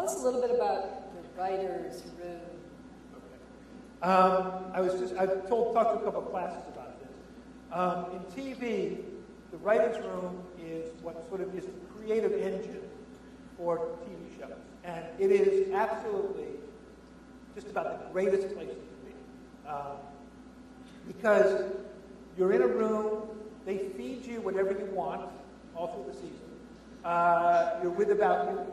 Tell us a little bit about the writer's room. Okay. I've talked to a couple of classes about this. In TV, the writer's room is what sort of is the creative engine for TV shows. And it is absolutely just about the greatest place to be. Because you're in a room, they feed you whatever you want all through the season. You're with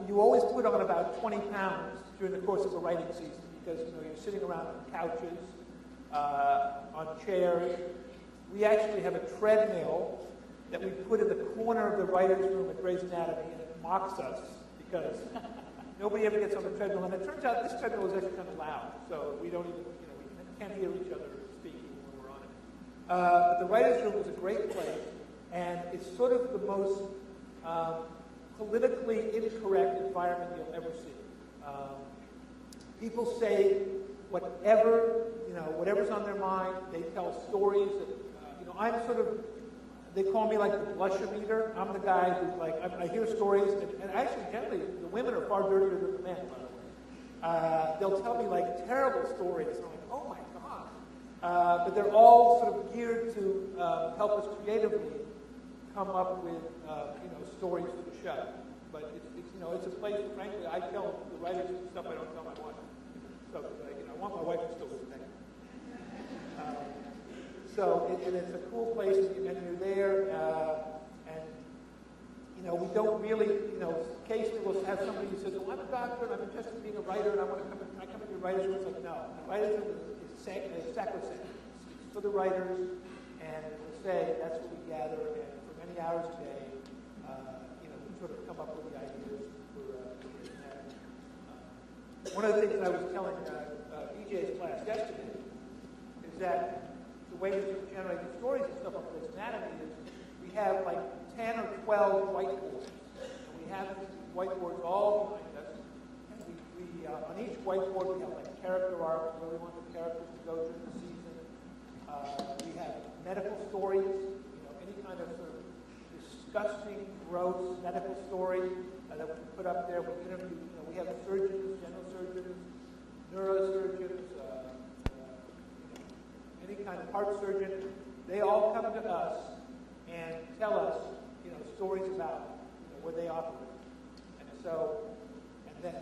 you always put on about 20 pounds during the course of a writing season because you're sitting around on couches, on chairs. We actually have a treadmill that we put in the corner of the writer's room at Grey's Anatomy, and it mocks us because nobody ever gets on the treadmill. And it turns out this treadmill is actually kind of loud, so we don't even, we can't hear each other speaking when we're on it. But the writer's room is a great place, and it's sort of the most politically incorrect environment you'll ever see. People say whatever's on their mind. They tell stories that, I'm sort of, they call me like the blusher meter. I'm the guy who, I hear stories, and actually, generally, the women are far dirtier than the men, by the way. They'll tell me, terrible stories, and I'm like, oh my God. But they're all sort of geared to help us creatively come up with, stories for the show. But it's a place, frankly, I tell the writers stuff I don't tell my wife. So, I want my wife to still live there. And it's a cool place, and you're there, and, we don't really, occasionally we'll have somebody who says, well, I'm a doctor, and I'm interested in being a writer, and can I come to your writer's room? It's like, no. The writer's room is sacrosanct. It's for the writers, and we'll say that's where we gather, and for many hours a day, we sort of come up with the ideas for that. One of the things that I was telling BJ's class yesterday is that the way we generate the stories and stuff on Grey's Anatomy is we have 10 or 12 whiteboards. And we have these whiteboards all behind us. And we on each whiteboard we have character arcs, where we want the characters to go through the season. We have medical stories, any kind of sort of disgusting, gross medical story that we put up there. We interview, we have surgeons, general surgeons, neurosurgeons, any kind of heart surgeon. They all come to us and tell us, stories about where they operate. And so, and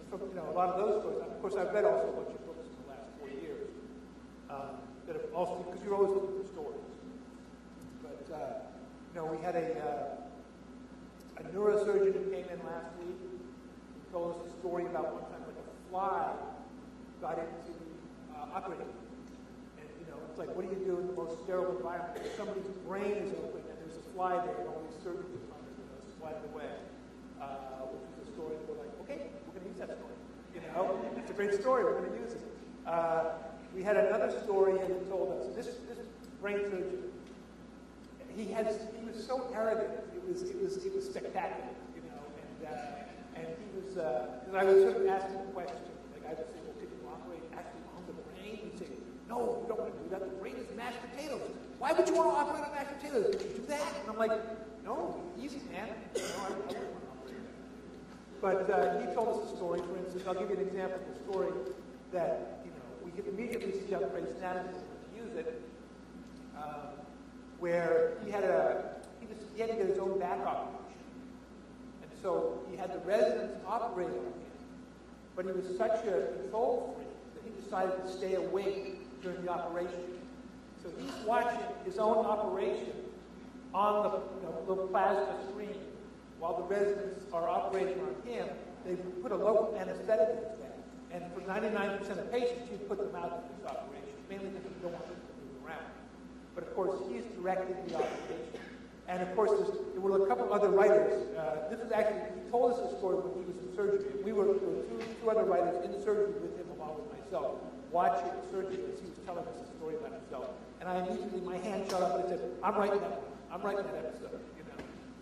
from a lot of those stories. Of course, I've read also a bunch of books in the last 4 years that have also, because you're always looking for stories. But we had a neurosurgeon who came in last week. He told us a story about one time a fly got into the operating room. And it's like, what do you do in the most sterile environment? If somebody's brain is open and there's a fly there, and all these surgeons are trying to slide it away. Which is a story that we're like, okay, we're going to use that story. It's a great story. We're going to use it. We had another story, and he told us this brain surgeon. He was so arrogant. It was spectacular, and he was. Because I would sort of ask him a question. I would say, well, could you operate actually on the brain? He'd say, no, you don't want to do that. The brain is mashed potatoes. Why would you want to operate on mashed potatoes? Could you do that? And I'm like, no, easy, man. I wouldn't want to operate that. But he told us a story. For instance, I'll give you an example of a story that we could immediately see on Grey's Anatomy to use it, where he had to get his own back operation, and so he had the residents operate on him. But he was such a control freak that he decided to stay awake during the operation. So he's watching his own operation on the plasma screen while the residents are operating on him. They put a local anesthetic in his back. And for 99% of patients, you put them out of this operation, mainly because you don't want them to move around. But of course, he's directing the operation. And of course, there were a couple other writers. This is actually, he told us this story when he was in surgery. There were two other writers in surgery with him, along with myself, watching the surgery as he was telling us a story about himself. And I immediately, my hand shot up and I said, I'm writing that one. I'm writing that episode.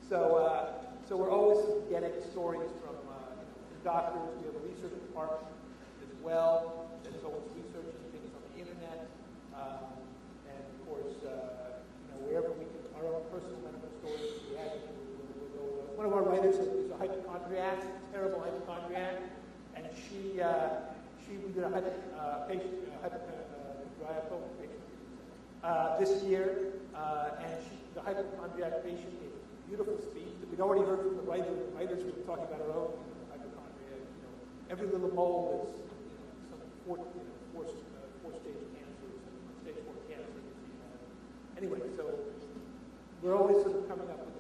So we're always getting stories from doctors. We have a research department as well that's always researching things on the internet. And of course, wherever we can, our own personal medical stories, we'll go. One of our writers is a hypochondriac, terrible hypochondriac, we did a hypochondriacal patient this year, and the hypochondriac patient gave beautiful speech that we'd already heard from the writers. The writers were talking about our own hypochondria. Every little mole is some four-stage cancer, stage 4 cancer. Anyway, so we're always sort of coming up with